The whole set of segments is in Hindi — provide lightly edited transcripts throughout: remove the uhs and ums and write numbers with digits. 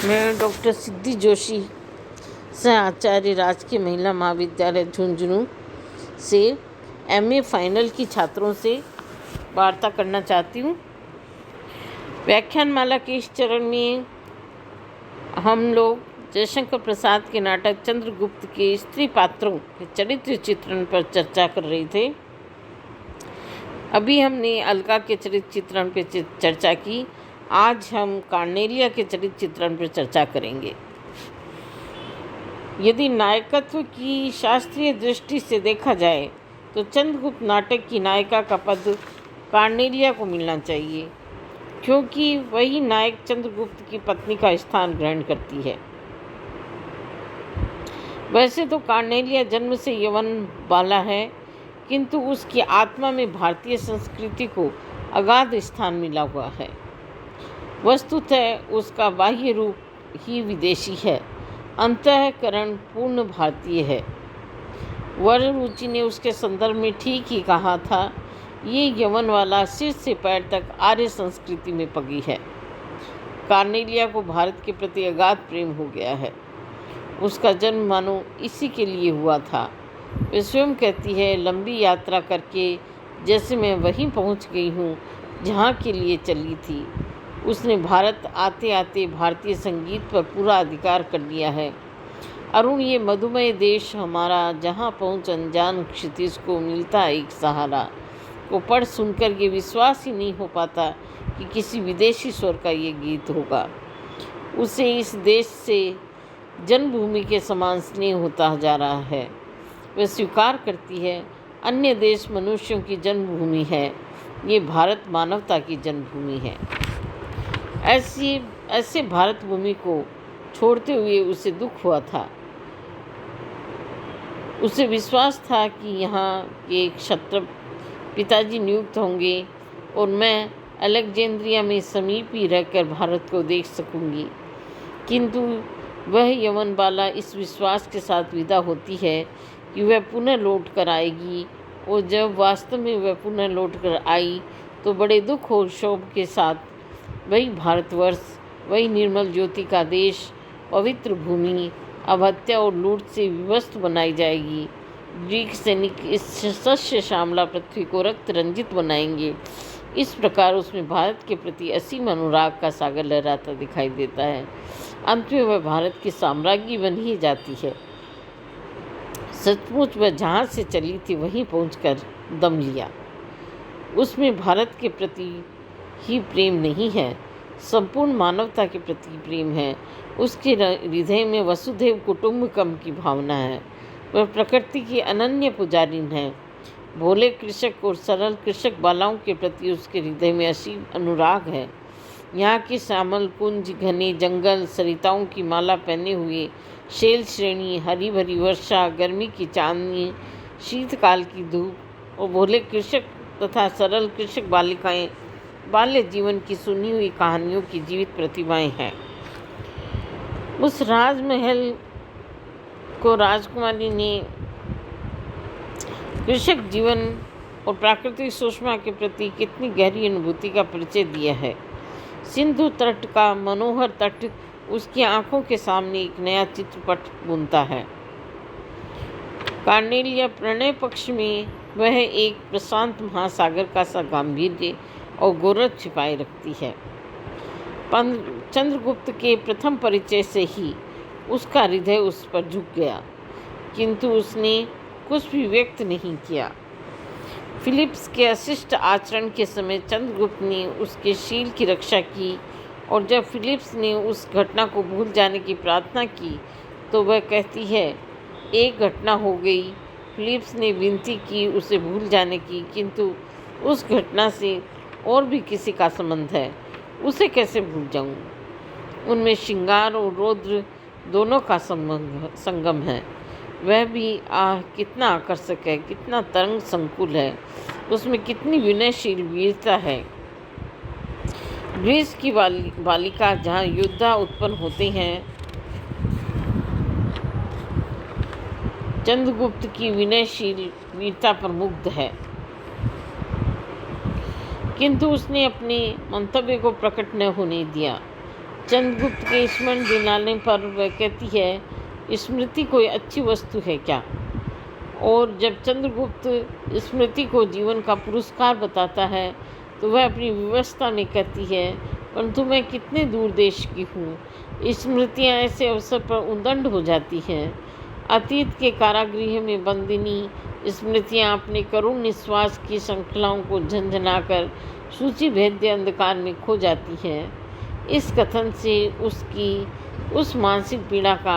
मैं डॉक्टर सिद्धि जोशी सह आचार्य राजकीय महिला महाविद्यालय झुंझुनू से एमए फाइनल की छात्रों से वार्ता करना चाहती हूँ। व्याख्यानमाला के इस चरण में हम लोग जयशंकर प्रसाद के नाटक चंद्रगुप्त के स्त्री पात्रों के चरित्र चित्रण पर चर्चा कर रहे थे। अभी हमने अलका के चरित्र चित्रण पर चर्चा की। आज हम कार्नेलिया के चरित्र चित्रण पर चर्चा करेंगे। यदि नायकत्व की शास्त्रीय दृष्टि से देखा जाए तो चंद्रगुप्त नाटक की नायिका का पद कार्नेलिया को मिलना चाहिए, क्योंकि वही नायक चंद्रगुप्त की पत्नी का स्थान ग्रहण करती है। वैसे तो कार्नेलिया जन्म से यवन बाला है, किंतु उसकी आत्मा में भारतीय संस्कृति को अगाध स्थान मिला हुआ है। वस्तुतः उसका बाह्य रूप ही विदेशी है, अंतःकरण पूर्ण भारतीय है। वररुचि ने उसके संदर्भ में ठीक ही कहा था, ये यवन वाला सिर से पैर तक आर्य संस्कृति में पगी है। कार्नेलिया को भारत के प्रति अगाध प्रेम हो गया है। उसका जन्म मानो इसी के लिए हुआ था। वे स्वयं कहती है, लंबी यात्रा करके जैसे मैं वहीं पहुंच गई हूँ जहाँ के लिए चली थी। उसने भारत आते आते भारतीय संगीत पर पूरा अधिकार कर लिया है। अरुण ये मधुमय देश हमारा, जहाँ पहुँच अनजान क्षितिज को मिलता एक सहारा, को पढ़ सुनकर ये विश्वास ही नहीं हो पाता कि किसी विदेशी स्वर का ये गीत होगा। उसे इस देश से जन्मभूमि के समान स्नेह होता जा रहा है। वह स्वीकार करती है, अन्य देश मनुष्यों की जन्मभूमि है, ये भारत मानवता की जन्मभूमि है। ऐसे भारत भूमि को छोड़ते हुए उसे दुख हुआ था। उसे विश्वास था कि यहाँ के एक क्षत्रप पिताजी नियुक्त होंगे और मैं अलेक्जेंड्रिया में समीप ही रहकर भारत को देख सकूंगी। किंतु वह यवन बाला इस विश्वास के साथ विदा होती है कि वह पुनः लौट कर आएगी, और जब वास्तव में वह पुनः लौट कर आई तो बड़े दुख और शोक के साथ वही भारतवर्ष, वही निर्मल ज्योति का देश, पवित्र भूमि अब हत्या और लूट से विवस्त बनाई जाएगी। ग्रीक सैनिक इस सस्य श्यामला पृथ्वी को रक्त रंजित बनाएंगे। इस प्रकार उसमें भारत के प्रति असीम अनुराग का सागर लहराता दिखाई देता है। अंत में वह भारत की साम्राज्ञी बन ही जाती है। सचमुच वह जहाँ से चली थी वहीं पहुंचकर दम लिया। उसमें भारत के प्रति ही प्रेम नहीं है, संपूर्ण मानवता के प्रति प्रेम है। उसके हृदय में वसुधैव कुटुंबकम की भावना है। वह प्रकृति की अनन्य पुजारिन है। भोले कृषक और सरल कृषक बालाओं के प्रति उसके हृदय में असीम अनुराग है। यहाँ की श्यामल कुंज, घने जंगल, सरिताओं की माला पहने हुए शैल श्रेणी, हरी भरी वर्षा, गर्मी की चांदनी, शीतकाल की धूप और भोले कृषक तथा सरल कृषक बालिकाएं बाल्य जीवन की सुनी हुई कहानियों की जीवित प्रतिमाएं हैं। उस राजमहल को राजकुमारी ने कृषक जीवन और प्राकृतिक सुषमा के प्रति कितनी गहरी अनुभूति का परिचय दिया है। सिंधु तट का मनोहर तट उसकी आंखों के सामने एक नया चित्रपट बुनता है। कार्नेलिया प्रणय पक्ष में वह एक प्रशांत महासागर का सा गांभीर्य और गौरव छिपाए रखती है। चंद्रगुप्त के प्रथम परिचय से ही उसका हृदय उस पर झुक गया, किंतु उसने कुछ भी व्यक्त नहीं किया। फिलिप्स के अशिष्ट आचरण के समय चंद्रगुप्त ने उसके शील की रक्षा की, और जब फिलिप्स ने उस घटना को भूल जाने की प्रार्थना की तो वह कहती है, एक घटना हो गई। फिलिप्स ने विनती की उसे भूल जाने की, किंतु उस घटना से और भी किसी का संबंध है, उसे कैसे भूल जाऊं? उनमें श्रृंगार और रौद्र दोनों का संगम है। वह भी कितना आकर्षक है, कितना तरंग संकुल है, उसमें कितनी विनयशील वीरता है। ग्रीस की बालिका जहाँ योद्धा उत्पन्न होते हैं, चंद्रगुप्त की विनयशील वीरता पर मुग्ध है। किंतु उसने अपने मंतव्य को प्रकट न होने दिया। चंद्रगुप्त के स्मरण दिलाने पर वह कहती है, स्मृति कोई अच्छी वस्तु है क्या? और जब चंद्रगुप्त स्मृति को जीवन का पुरस्कार बताता है तो वह अपनी विवशता में कहती है, परंतु मैं कितने दूर देश की हूँ। स्मृतियाँ ऐसे अवसर पर उद्दंड हो जाती हैं। अतीत के कारागृह में बंदिनी स्मृतियाँ अपने करुण निश्वास की श्रृंखलाओं को झंझनाकर सूची भेद्य अंधकार में खो जाती हैं। इस कथन से उसकी उस मानसिक पीड़ा का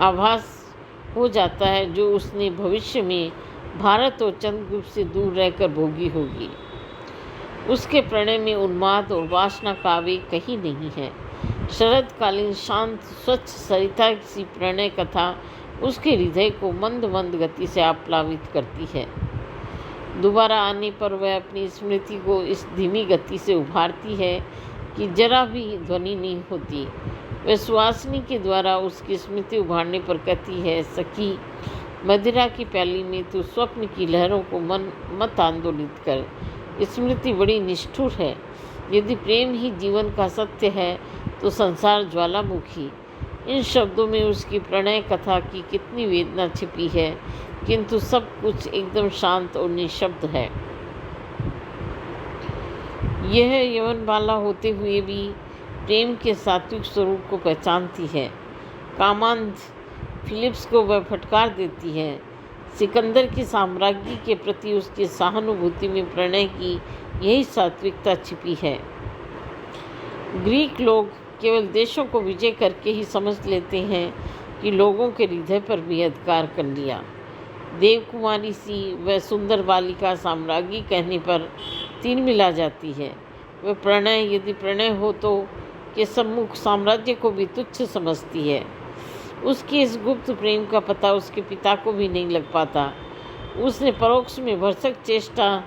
आभास हो जाता है जो उसने भविष्य में भारत और चंद्रगुप्त से दूर रहकर भोगी होगी। उसके प्रणय में उन्माद और वासना का आवेग कहीं नहीं है। शरदकालीन शांत स्वच्छ सरिता सी प्रणय कथा उसके हृदय को मंद मंद गति से आप्लावित करती है। दोबारा आने पर वह अपनी स्मृति को इस धीमी गति से उभारती है कि जरा भी ध्वनि नहीं होती। वह सुहासिनी के द्वारा उसकी स्मृति उभारने पर कहती है, सखी, मदिरा की प्याली में तू स्वप्न की लहरों को मत आंदोलित कर। स्मृति बड़ी निष्ठुर है। यदि प्रेम ही जीवन का सत्य है तो संसार ज्वालामुखी। इन शब्दों में उसकी प्रणय कथा की कितनी वेदना छिपी है, किंतु सब कुछ एकदम शांत और निशब्द है। यह यवनबाला होते हुए भी प्रेम के सात्विक स्वरूप को पहचानती है। कामांध फिलिप्स को वह फटकार देती है। सिकंदर की साम्राज्य के प्रति उसकी सहानुभूति में प्रणय की यही सात्विकता छिपी है। ग्रीक लोग केवल देशों को विजय करके ही समझ लेते हैं कि लोगों के हृदय पर भी अधिकार कर लिया। देवकुमारी सी वह सुंदर बालिका साम्राज्ञी कहने पर तीन मिला जाती है। वह प्रणय, यदि प्रणय हो तो के सम्मुख साम्राज्य को भी तुच्छ समझती है। उसके इस गुप्त प्रेम का पता उसके पिता को भी नहीं लग पाता। उसने परोक्ष में भरसक चेष्टा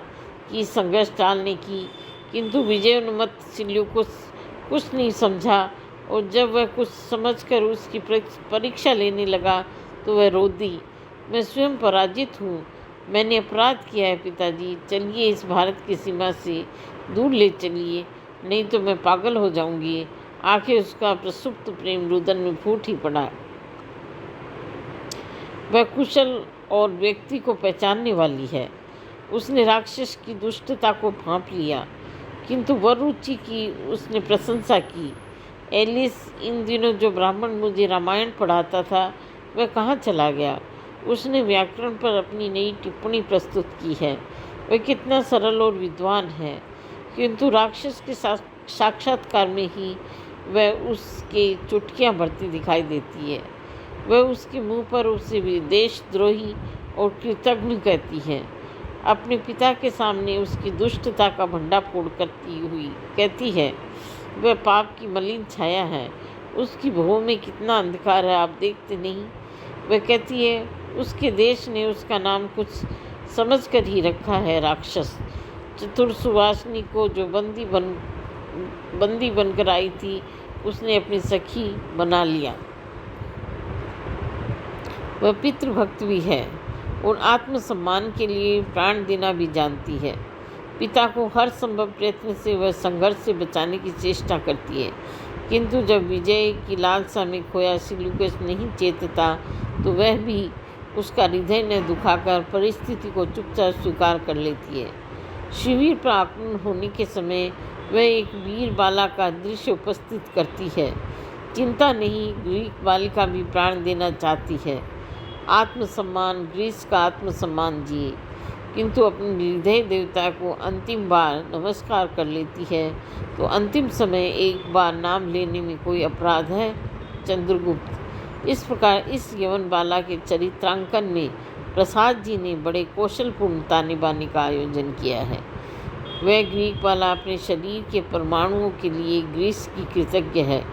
की संघर्ष टालने की, किंतु विजयोन्मत्त सिल्यूकुस कुछ नहीं समझा, और जब वह कुछ समझकर उसकी परीक्षा लेने लगा तो वह रो दी। मैं स्वयं पराजित हूँ। मैंने अपराध किया है पिताजी। चलिए इस भारत की सीमा से दूर ले चलिए, नहीं तो मैं पागल हो जाऊंगी। आखिर उसका प्रसुप्त प्रेम रुदन में फूट ही पड़ा। वह कुशल और व्यक्ति को पहचानने वाली है। उसने राक्षस की दुष्टता को भांप लिया, किंतु वरुचि की उसने प्रशंसा की। एलिस, इन दिनों जो ब्राह्मण मुझे रामायण पढ़ाता था, वह कहाँ चला गया? उसने व्याकरण पर अपनी नई टिप्पणी प्रस्तुत की है। वह कितना सरल और विद्वान है, किंतु राक्षस के साक्षात्कार में ही वह उसके चुटकियाँ भरती दिखाई देती है। वह उसके मुंह पर उसे देशद्रोही और कृतघ्न कहती है। अपने पिता के सामने उसकी दुष्टता का भंडाफोड़ करती हुई कहती है, वह पाप की मलिन छाया है। उसकी भुवों में कितना अंधकार है, आप देखते नहीं। वह कहती है, उसके देश ने उसका नाम कुछ समझ कर ही रखा है, राक्षस। चतुर सुवासिनी को जो बंदी बनकर आई थी, उसने अपनी सखी बना लिया। वह पितृभक्त भी है और आत्मसम्मान के लिए प्राण देना भी जानती है। पिता को हर संभव प्रयत्न से वह संघर्ष से बचाने की चेष्टा करती है, किंतु जब विजय की लालसा में खोया सिल्यूकस नहीं चेतता तो वह भी उसका हृदय न दुखाकर परिस्थिति को चुपचाप स्वीकार कर लेती है। शिविर पर आक्रमण होने के समय वह एक वीर बाला का दृश्य उपस्थित करती है। चिंता नहीं, ग्रीक बालिका भी प्राण देना चाहती है। आत्मसम्मान, ग्रीस का आत्मसम्मान जिए, किंतु अपने हृदय देवता को अंतिम बार नमस्कार कर लेती है। तो अंतिम समय एक बार नाम लेने में कोई अपराध है? चंद्रगुप्त। इस प्रकार इस यवन बाला के चरित्रांकन में प्रसाद जी ने बड़े कौशलपूर्ण ताने बाने का आयोजन किया है। वह ग्रीक बाला अपने शरीर के परमाणुओं के लिए ग्रीस की कृतज्ञ है,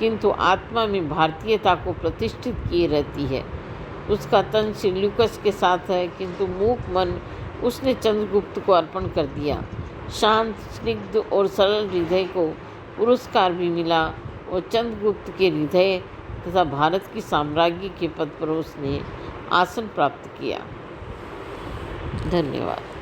किंतु आत्मा में भारतीयता को प्रतिष्ठित किए रहती है। उसका तन सिल्यूकस के साथ है, किंतु मूक मन उसने चंद्रगुप्त को अर्पण कर दिया। शांत, स्निग्ध और सरल हृदय को पुरस्कार भी मिला और चंद्रगुप्त के हृदय तथा भारत की साम्राज्य के पद पर उसने आसन प्राप्त किया। धन्यवाद।